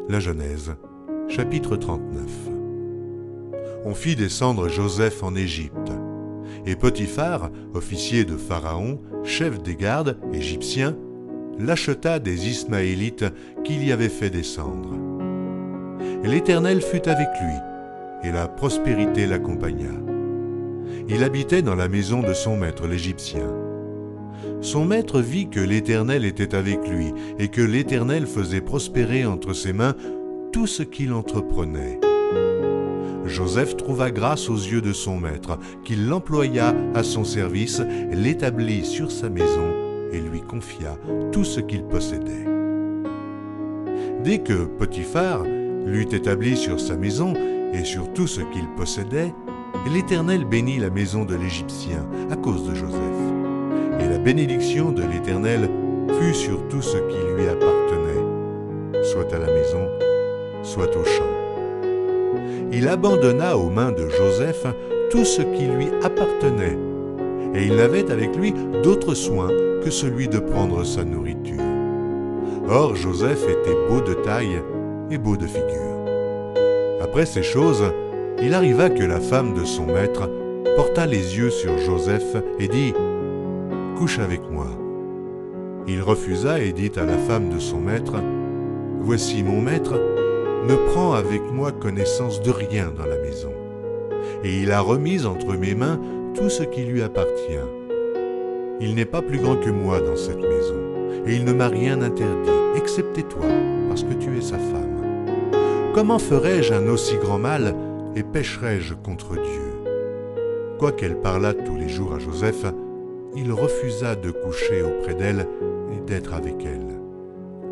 La Genèse, chapitre 39. On fit descendre Joseph en Égypte, et Potiphar, officier de Pharaon, chef des gardes égyptiens, l'acheta des Ismaélites qu'il y avait fait descendre. L'Éternel fut avec lui, et la prospérité l'accompagna. Il habitait dans la maison de son maître l'Égyptien. Son maître vit que l'Éternel était avec lui, et que l'Éternel faisait prospérer entre ses mains tout ce qu'il entreprenait. Joseph trouva grâce aux yeux de son maître, qu'il l'employa à son service, l'établit sur sa maison et lui confia tout ce qu'il possédait. Dès que Potiphar l'eut établi sur sa maison et sur tout ce qu'il possédait, l'Éternel bénit la maison de l'Égyptien à cause de Joseph. Et la bénédiction de l'Éternel fut sur tout ce qui lui appartenait, soit à la maison, soit au champ. Il abandonna aux mains de Joseph tout ce qui lui appartenait, et il n'avait avec lui d'autre soin que celui de prendre sa nourriture. Or Joseph était beau de taille et beau de figure. Après ces choses, il arriva que la femme de son maître porta les yeux sur Joseph et dit « Couche avec moi ». Il refusa et dit à la femme de son maître « Voici mon maître ne prend avec moi connaissance de rien dans la maison. Et il a remis entre mes mains tout ce qui lui appartient. Il n'est pas plus grand que moi dans cette maison, et il ne m'a rien interdit, excepté toi, parce que tu es sa femme. Comment ferais-je un aussi grand mal et pécherais-je contre Dieu ?» Quoiqu'elle parlât tous les jours à Joseph, il refusa de coucher auprès d'elle et d'être avec elle.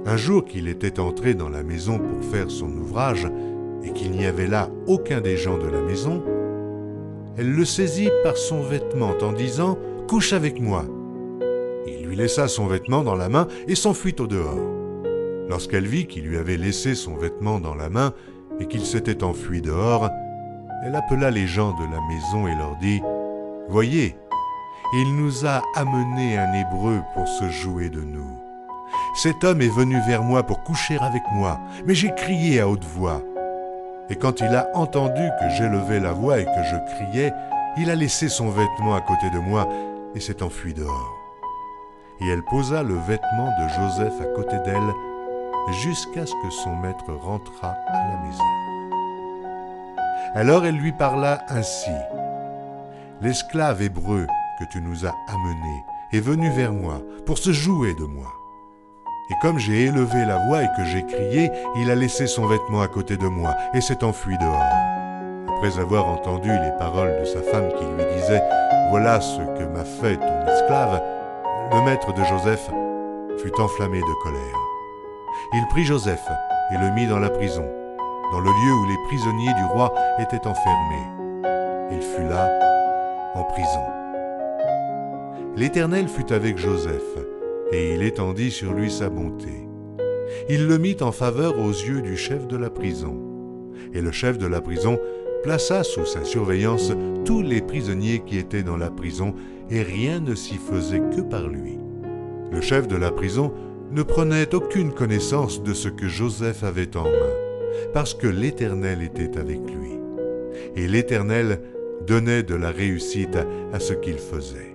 Un jour qu'il était entré dans la maison pour faire son ouvrage, et qu'il n'y avait là aucun des gens de la maison, elle le saisit par son vêtement en disant « Couche avec moi ». Il lui laissa son vêtement dans la main et s'enfuit au dehors. Lorsqu'elle vit qu'il lui avait laissé son vêtement dans la main et qu'il s'était enfui dehors, elle appela les gens de la maison et leur dit « Voyez, il nous a amené un Hébreu pour se jouer de nous. Cet homme est venu vers moi pour coucher avec moi, mais j'ai crié à haute voix. Et quand il a entendu que j'élevais la voix et que je criais, il a laissé son vêtement à côté de moi et s'est enfui dehors. » Et elle posa le vêtement de Joseph à côté d'elle jusqu'à ce que son maître rentrât à la maison. Alors elle lui parla ainsi. « L'esclave hébreu que tu nous as amené est venu vers moi pour se jouer de moi. Et comme j'ai élevé la voix et que j'ai crié, il a laissé son vêtement à côté de moi et s'est enfui dehors. » Après avoir entendu les paroles de sa femme qui lui disait « Voilà ce que m'a fait ton esclave », le maître de Joseph fut enflammé de colère. Il prit Joseph et le mit dans la prison, dans le lieu où les prisonniers du roi étaient enfermés. Il fut là, en prison. L'Éternel fut avec Joseph, et il étendit sur lui sa bonté. Il le mit en faveur aux yeux du chef de la prison. Et le chef de la prison plaça sous sa surveillance tous les prisonniers qui étaient dans la prison, et rien ne s'y faisait que par lui. Le chef de la prison ne prenait aucune connaissance de ce que Joseph avait en main, parce que l'Éternel était avec lui. Et l'Éternel donnait de la réussite à ce qu'il faisait.